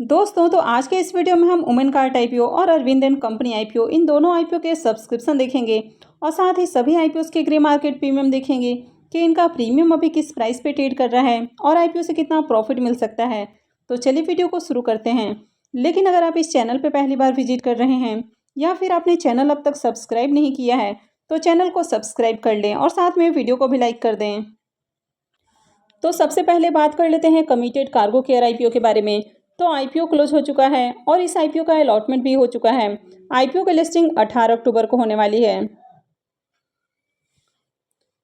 दोस्तों तो आज के इस वीडियो में हम वुमेन कार्ट आईपीओ और अरविंद एंड कंपनी आईपीओ इन दोनों आईपीओ के सब्सक्रिप्शन देखेंगे और साथ ही सभी आईपीओ के ग्रे मार्केट प्रीमियम देखेंगे कि इनका प्रीमियम अभी किस प्राइस पे ट्रेड कर रहा है और आईपीओ से कितना प्रॉफिट मिल सकता है। तो चलिए वीडियो को शुरू करते हैं। लेकिन अगर आप इस चैनल पर पहली बार विजिट कर रहे हैं या फिर आपने चैनल अब तक सब्सक्राइब नहीं किया है तो चैनल को सब्सक्राइब कर लें और साथ में वीडियो को भी लाइक कर दें। तो सबसे पहले बात कर लेते हैं कमिटेड कार्गो केयर आईपीओ के बारे में। तो आईपीओ क्लोज हो चुका है और इस आईपीओ का अलॉटमेंट भी हो चुका है। आईपीओ की लिस्टिंग 18 अक्टूबर को होने वाली है।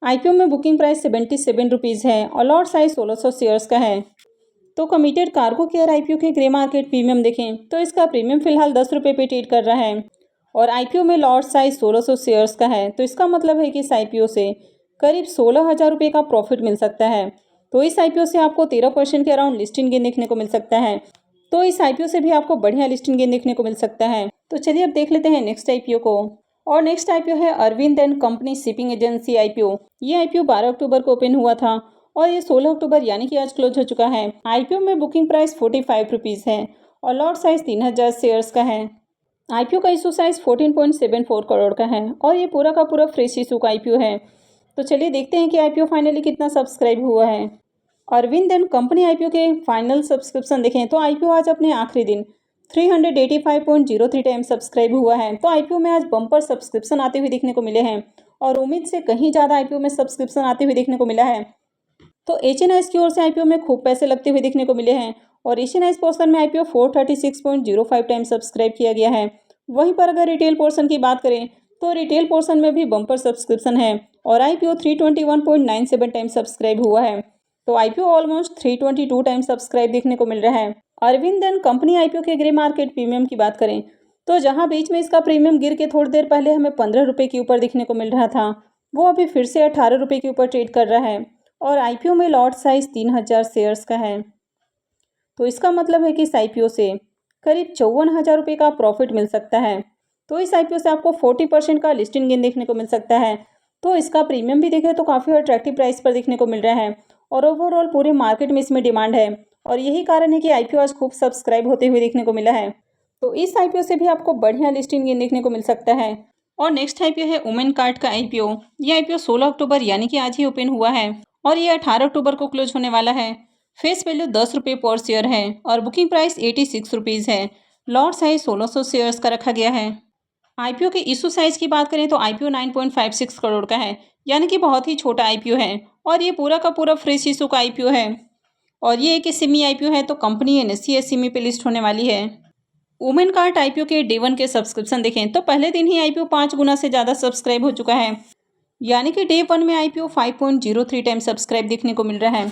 आईपीओ में बुकिंग प्राइस 77 रुपीज़ है और लॉट साइज 1600 शेयर्स का है। तो कमिटेड कार्गो केयर आईपीओ के ग्रे मार्केट प्रीमियम देखें तो इसका प्रीमियम फिलहाल 10 रुपये पे ट्रेड कर रहा है और आईपीओ में लॉट साइज 1600 शेयर्स का है। तो इसका मतलब है कि इस आईपीओ से करीब 16,000 रुपये का प्रॉफिट मिल सकता है। तो इस आईपीओ से आपको 13% के अराउंड लिस्टिंग गेन देखने को मिल सकता है। तो इस आईपीओ से भी आपको बढ़िया लिस्टिंग गेन देखने को मिल सकता है। तो चलिए अब देख लेते हैं नेक्स्ट आईपीओ को। और नेक्स्ट आईपीओ है Arvind and company shipping agency IPO. ये आईपीओ 12 अक्टूबर को ओपन हुआ था और ये 16 अक्टूबर यानी कि आज क्लोज हो चुका है। आईपीओ में बुकिंग प्राइस 45 रुपीज़ है और लॉट साइज 3000 शेयर्स का है। आईपीओ का इशू साइज 14.74 करोड़ का है और ये पूरा का पूरा फ्रेश इशू का आईपीओ है। तो चलिए देखते हैं कि आईपीओ फाइनली कितना सब्सक्राइब हुआ है। अरविंद एंड कंपनी आईपीओ के फाइनल सब्सक्रिप्शन देखें तो आईपीओ आज अपने आखिरी दिन 385.03 टाइम सब्सक्राइब हुआ है। तो आईपीओ में आज बम्पर सब्सक्रिप्शन आते हुए देखने को मिले हैं और उम्मीद से कहीं ज़्यादा आईपीओ में सब्सक्रिप्शन आते हुए देखने को मिला है। तो एचएनआईएस की ओर से आईपीओ में खूब पैसे लगते हुए देखने को मिले हैं और एचएनआईएस पोर्शन में आईपीओ 436.05 टाइम सब्सक्राइब किया गया है। वहीं पर अगर रिटेल पोर्शन की बात करें तो रिटेल पोर्शन में भी बम्पर सब्सक्रिप्शन है और आईपीओ 321.97 टाइम सब्सक्राइब हुआ है। तो आईपीओ ऑलमोस्ट 322 टाइम सब्सक्राइब देखने को मिल रहा है। अरविंद एंड कंपनी आईपीओ के ग्रे मार्केट प्रीमियम की बात करें तो जहां बीच में इसका प्रीमियम गिर के थोड़ी देर पहले हमें 15 रुपये के ऊपर देखने को मिल रहा था, वो अभी फिर से 18 रुपये के ऊपर ट्रेड कर रहा है और आईपीओ में लॉट साइज 3000 शेयर्स का है। तो इसका मतलब है कि इस आईपीओ से करीब 54,000 रुपये का प्रॉफिट मिल सकता है। तो इस आईपीओ से आपको 40% का लिस्टिंग गेन देखने को मिल सकता है। तो इसका प्रीमियम भी देखें तो काफ़ी अट्रैक्टिव प्राइस पर देखने को मिल रहा है और ओवरऑल पूरे मार्केट में इसमें डिमांड है और यही कारण है कि आईपीओ आज खूब सब्सक्राइब होते हुए देखने को मिला है। तो इस आईपीओ से भी आपको बढ़िया लिस्टिंग गेन देखने को मिल सकता है। और नेक्स्ट आईपीओ है वुमेन कार्ट का आईपीओ। ये आईपीओ 16 अक्टूबर यानी कि आज ही ओपन हुआ है और ये 18 अक्टूबर को क्लोज होने वाला है। फेस वैल्यू 10 रुपये पर शेयर है और बुकिंग प्राइस 86 रुपीज़ है। लॉट साइज 1600 शेयर्स का रखा गया है। आईपीओ के इशू साइज की बात करें तो आईपीओ 9.56 करोड़ का है यानी कि बहुत ही छोटा आईपीओ है और ये पूरा का पूरा फ्रेश इशू का आईपीओ है और ये एक सिमी आईपीओ है। तो कंपनी एनएससी सिमी पे लिस्ट होने वाली है। वुमेन कार्ट आईपीओ के डे 1 के सब्सक्रिप्शन देखें तो पहले दिन ही आईपीओ 5 गुना से ज़्यादा सब्सक्राइब हो चुका है यानी कि डे 1 में आईपीओ 5.03 टाइम सब्सक्राइब देखने को मिल रहा है।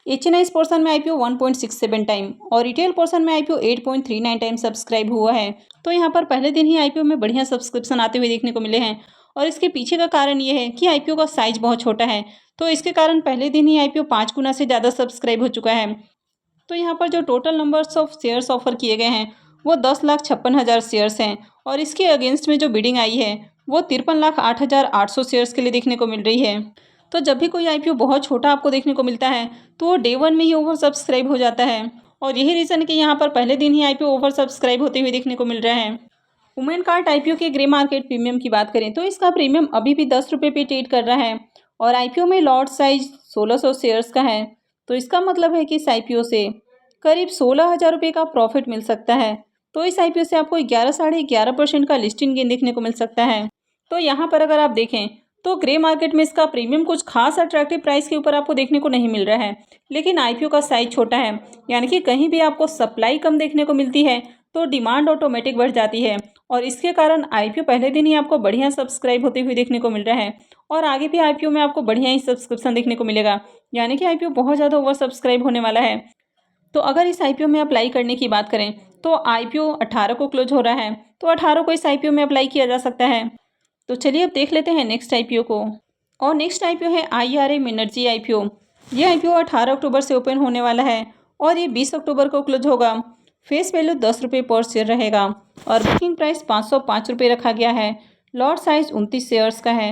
एचएनआईएस पोर्शन में आईपीओ 1.67 टाइम और रिटेल पोर्शन में आईपीओ 8.39 टाइम सब्सक्राइब हुआ है। तो यहाँ पर पहले दिन ही आईपीओ में बढ़िया सब्सक्रिप्शन आते हुए देखने को मिले हैं और इसके पीछे का कारण ये है कि आईपीओ का साइज बहुत छोटा है। तो इसके कारण पहले दिन ही आईपीओ 5 गुना से ज़्यादा सब्सक्राइब हो चुका है। तो यहाँ पर जो total numbers of shares offer किए गए हैं वो 10,56,000 शेयर्स हैं और इसके अगेंस्ट में जो बिडिंग आई है वो 53,08,800 शेयर्स के लिए देखने को मिल रही है। तो जब भी कोई आईपीओ बहुत छोटा आपको देखने को मिलता है तो वो डे 1 में ही ओवर सब्सक्राइब हो जाता है और यही रीज़न है कि यहाँ पर पहले दिन ही आईपीओ ओवर सब्सक्राइब होते हुए देखने को मिल रहा है। वुमेन कार्ट आईपीओ के ग्रे मार्केट प्रीमियम की बात करें तो इसका प्रीमियम अभी भी 10 रुपये पे ट्रेड कर रहा है और आईपीओ में लॉट साइज 1600 शेयर्स का है। तो इसका मतलब है कि इस आईपीओ से करीब 16,000 रुपये का प्रॉफिट मिल सकता है। तो इस आईपीओ से आपको 11 का लिस्टिंग गेन देखने को मिल सकता है। तो यहाँ पर अगर आप देखें तो ग्रे मार्केट में इसका प्रीमियम कुछ खास अट्रैक्टिव प्राइस के ऊपर आपको देखने को नहीं मिल रहा है, लेकिन आईपीओ का साइज छोटा है यानी कि कहीं भी आपको सप्लाई कम देखने को मिलती है तो डिमांड ऑटोमेटिक बढ़ जाती है और इसके कारण आईपीओ पहले दिन ही आपको बढ़िया सब्सक्राइब होते हुए देखने को मिल रहा है और आगे भी आईपीओ में आपको बढ़िया ही सब्सक्रिप्शन देखने को मिलेगा यानी कि आईपीओ बहुत ज़्यादा ओवर सब्सक्राइब होने वाला है। तो अगर इस आईपीओ में अप्लाई करने की बात करें तो आईपीओ 18 को क्लोज हो रहा है तो 18 को इस आईपीओ में अप्लाई किया जा सकता है। तो चलिए अब देख लेते हैं नेक्स्ट आईपीओ को। और नेक्स्ट आईपीओ है IRM एनर्जी आईपीओ। ये आईपीओ 18 अक्टूबर से ओपन होने वाला है और ये 20 अक्टूबर को क्लोज होगा। फेस वैल्यू 10 रुपये पर शेयर रहेगा और बुकिंग प्राइस 505 रुपये रखा गया है। लॉट साइज 29 शेयर्स का है।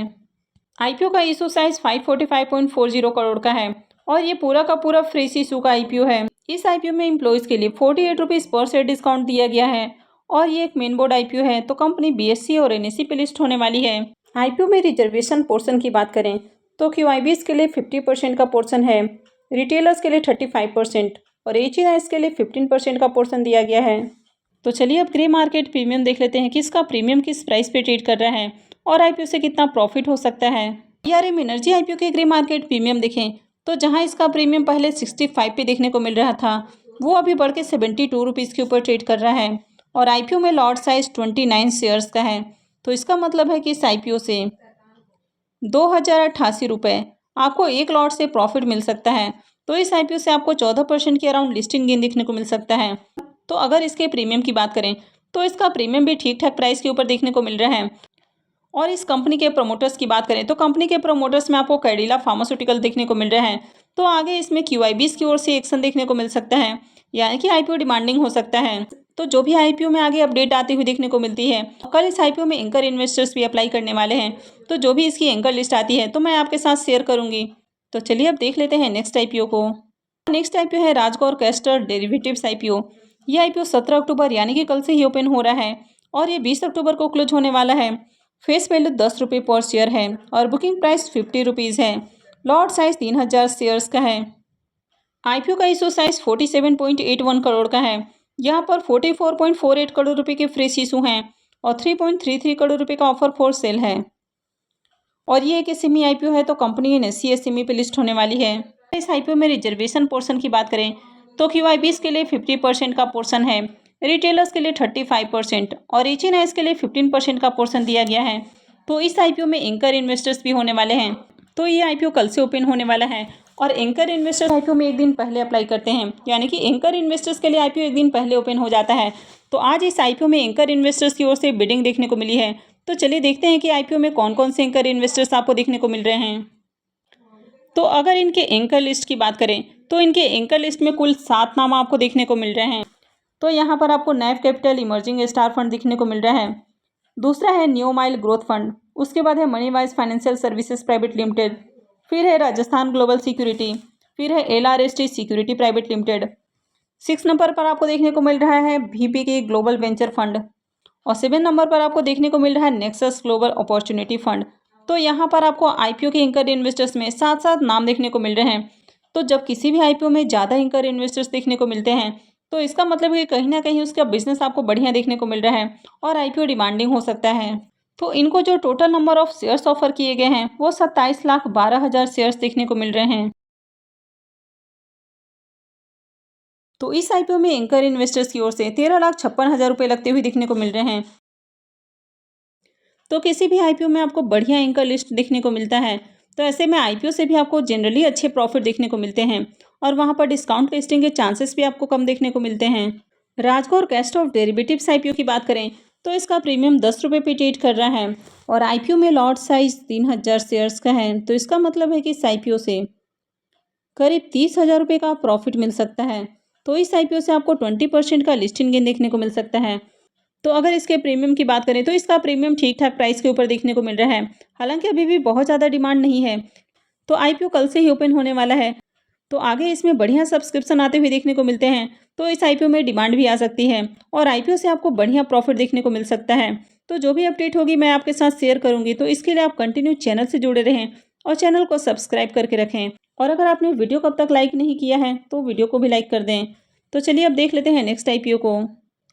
आईपीओ का इशू साइज 545.40 करोड़ का है और ये पूरा का पूरा फ्रेश इशू का आईपीओ है। इस आईपीओ में एम्प्लॉयज़ के लिए 48 रुपीज़ पर शेयर डिस्काउंट दिया गया है और ये एक मेन बोर्ड आईपीओ है, तो कंपनी बीएसई और एनएसई पे लिस्ट होने वाली है। आईपीओ में रिजर्वेशन पोर्शन की बात करें तो क्यूआईबीज के लिए 50% का पोर्शन है, रिटेलर्स के लिए 35% और एचएनआईज के लिए 15% का पोर्शन दिया गया है। तो चलिए अब ग्रे मार्केट प्रीमियम देख लेते हैं कि इसका प्रीमियम किस प्राइस पे ट्रेड कर रहा है और आईपीओ से कितना प्रॉफिट हो सकता है। ईआरएम एनर्जी आईपीओ के ग्रे मार्केट प्रीमियम देखें तो जहां इसका प्रीमियम पहले 65 पे देखने को मिल रहा था, वो अभी बढ़ के 72 रुपीज़ के ऊपर ट्रेड कर रहा है और आईपीओ में लॉट साइज 29 शेयर्स का है। तो इसका मतलब है कि इस आईपीओ से 2088 रुपये आपको एक लॉट से प्रॉफिट मिल सकता है। तो इस आईपीओ से आपको 14% के अराउंड लिस्टिंग गेन देखने को मिल सकता है। तो अगर इसके प्रीमियम की बात करें तो इसका प्रीमियम भी ठीक ठाक प्राइस के ऊपर देखने को मिल रहा है। और इस कंपनी के प्रमोटर्स की बात करें तो कंपनी के प्रमोटर्स में आपको कैडिला फार्मास्यूटिकल देखने को मिल रहा है। तो आगे इसमें क्यूआईबीज की ओर से एक्शन देखने को मिल सकता है, यानी कि आईपीओ डिमांडिंग हो सकता है। तो जो भी आईपीओ में आगे अपडेट आती हुई देखने को मिलती है, कल इस आईपीओ में एंकर इन्वेस्टर्स भी अप्लाई करने वाले हैं। तो जो भी इसकी एंकर लिस्ट आती है तो मैं आपके साथ शेयर करूंगी। तो चलिए अब देख लेते हैं नेक्स्ट आईपीओ को। नेक्स्ट आईपीओ है राजगौर कैस्टर डेरिवेटिव्स आईपीओ। ये आईपीओ 17 अक्टूबर यानी कि कल से ही ओपन हो रहा है और ये 20 अक्टूबर को क्लोज होने वाला है। फेस वैल्यू 10 रुपये पर शेयर है और बुकिंग प्राइस 50 रुपीज़ है। लॉट साइज 3000 शेयर्स का है। आईपीओ का इशू साइज 47.81 करोड़ का है। यहाँ पर 44.48 करोड़ रुपए के फ्रेश इशू हैं और 3.33 करोड़ रुपए का ऑफर फॉर सेल है। और ये एक एसएमई आईपीओ है, तो कंपनी एनएसई एसएमई पे लिस्ट होने वाली है। इस आईपीओ में रिजर्वेशन पोर्शन की बात करें तो क्यूआईबीज के लिए 50% का पोर्शन है, रिटेलर्स के लिए 35% और एचएनआईज के लिए 15% का पोर्शन दिया गया है। तो इस आईपीओ में एंकर इन्वेस्टर्स भी होने वाले हैं। तो ये आईपीओ कल से ओपन होने वाला है और एंकर इन्वेस्टर्स आईपीओ में एक दिन पहले अप्लाई करते हैं, यानी कि एंकर इन्वेस्टर्स के लिए आईपीओ एक दिन पहले ओपन हो जाता है। तो आज इस आईपीओ में एंकर इन्वेस्टर्स की ओर से बिडिंग देखने को मिली है। तो चलिए देखते हैं कि आईपीओ में कौन कौन से एंकर इन्वेस्टर्स आपको देखने को मिल रहे हैं। तो अगर इनके एंकर लिस्ट की बात करें तो इनके एंकर लिस्ट में कुल 7 नाम आपको देखने को मिल रहे हैं। तो यहाँ पर आपको नैव कैपिटल इमर्जिंग स्टार फंड दिखने को मिल रहा है। दूसरा है न्यू माइल ग्रोथ फंड। उसके बाद है money wise financial services private limited. फिर है राजस्थान ग्लोबल सिक्योरिटी। फिर है एलआरएसटी सिक्योरिटी प्राइवेट लिमिटेड। 6 नंबर पर आपको देखने को मिल रहा है VPK ग्लोबल वेंचर फंड और 7 नंबर पर आपको देखने को मिल रहा है नेक्सस ग्लोबल अपॉर्चुनिटी फंड। तो यहाँ पर आपको आईपीओ के एंकर इन्वेस्टर्स में 7-7 नाम देखने को मिल रहे हैं। तो जब किसी भी आईपीओ में ज़्यादा एंकर इन्वेस्टर्स देखने को मिलते हैं तो इसका मतलब है कि कहीं ना कहीं उसका बिजनेस आपको बढ़िया देखने को मिल रहा है और आईपीओ डिमांडिंग हो सकता है। तो इनको जो total number of shares offer किए गए हैं वो 27,12,000 शेयर्स देखने को मिल रहे हैं। तो इस आईपीओ में एंकर इन्वेस्टर्स की ओर से 13,56,000 रुपये लगते हुए दिखने को मिल रहे हैं। तो किसी भी आईपीओ में आपको बढ़िया एंकर लिस्ट देखने को मिलता है, तो ऐसे में आईपीओ से भी आपको जनरली अच्छे प्रॉफिट देखने को मिलते हैं और वहाँ पर डिस्काउंट लिस्टिंग के चांसेस भी आपको कम देखने को मिलते हैं। Rajgor cast of derivatives IPO की बात करें तो इसका प्रीमियम 10 रुपये पे ट्रेड कर रहा है और आईपीओ में लॉट साइज 3000 शेयर्स का है। तो इसका मतलब है कि इस आईपीओ से करीब 30,000 रुपये का प्रॉफिट मिल सकता है। तो इस आईपीओ से आपको 20% का लिस्टिंग गेन देखने को मिल सकता है। तो अगर इसके प्रीमियम की बात करें तो इसका प्रीमियम ठीक ठाक प्राइस के ऊपर देखने को मिल रहा है, हालांकि अभी भी बहुत ज़्यादा डिमांड नहीं है। तो आईपीओ कल से ही ओपन होने वाला है, तो आगे इसमें बढ़िया सब्सक्रिप्शन आते हुए देखने को मिलते हैं, तो इस आईपीओ में डिमांड भी आ सकती है और आईपीओ से आपको बढ़िया प्रॉफिट देखने को मिल सकता है। तो जो भी अपडेट होगी मैं आपके साथ शेयर करूँगी, तो इसके लिए आप कंटिन्यू चैनल से जुड़े रहें और चैनल को सब्सक्राइब करके रखें। और अगर आपने वीडियो को अब तक लाइक नहीं किया है तो वीडियो को भी लाइक कर दें। तो चलिए अब देख लेते हैं नेक्स्ट आईपीओ को।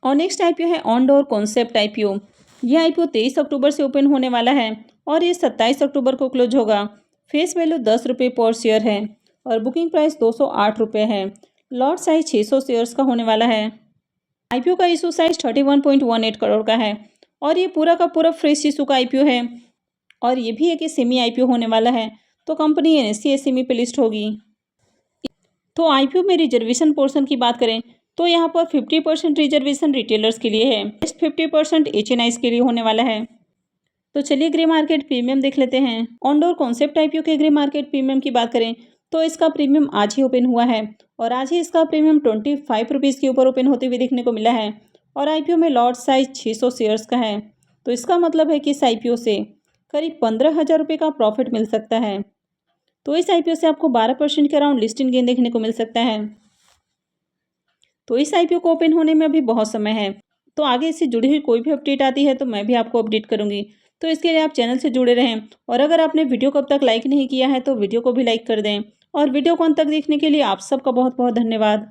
और नेक्स्ट आईपीओ है ऑनडोर कॉन्सेप्ट आईपीओ। यह आईपीओ 23 अक्टूबर से ओपन होने वाला है और ये 27 अक्टूबर को क्लोज होगा। फेस वैल्यू 10 रुपये पर शेयर है और बुकिंग प्राइस 208 रुपये है। लॉट साइज 600 शेयर्स का होने वाला है। आईपीओ का इशू साइज 31.18 करोड़ का है और ये पूरा का पूरा फ्रेश इशू का आईपीओ है और ये भी एक सेमी आईपीओ होने वाला है, तो कंपनी एनएसई एसएमई पे लिस्ट होगी। तो आईपीओ में रिजर्वेशन पोर्शन की बात करें तो यहाँ पर 50% रिजर्वेशन रिटेलर्स के लिए है, 50% एचएनआईज के लिए होने वाला है। तो चलिए ग्रे मार्केट प्रीमियम देख लेते हैं। ऑनडोर कॉन्सेप्ट आईपीओ के ग्रे मार्केट प्रीमियम की बात करें तो इसका प्रीमियम आज ही ओपन हुआ है और आज ही इसका प्रीमियम 25 रुपीज़ के ऊपर ओपन होते हुए देखने को मिला है और आईपीओ में लॉट साइज 600 शेयर्स का है। तो इसका मतलब है कि इस आईपीओ से करीब 15,000 रुपये का प्रॉफिट मिल सकता है। तो इस आईपीओ से आपको 12% के अराउंड लिस्टिंग गेन देखने को मिल सकता है। तो इस आईपीओ को ओपन होने में अभी बहुत समय है। तो आगे इससे जुड़ी हुई कोई भी अपडेट आती है तो मैं भी आपको अपडेट करूँगी। तो इसके लिए आप चैनल से जुड़े रहें, और अगर आपने वीडियो को अब तक लाइक नहीं किया है तो वीडियो को भी लाइक कर दें। और वीडियो को अंत तक देखने के लिए आप सबका बहुत बहुत धन्यवाद।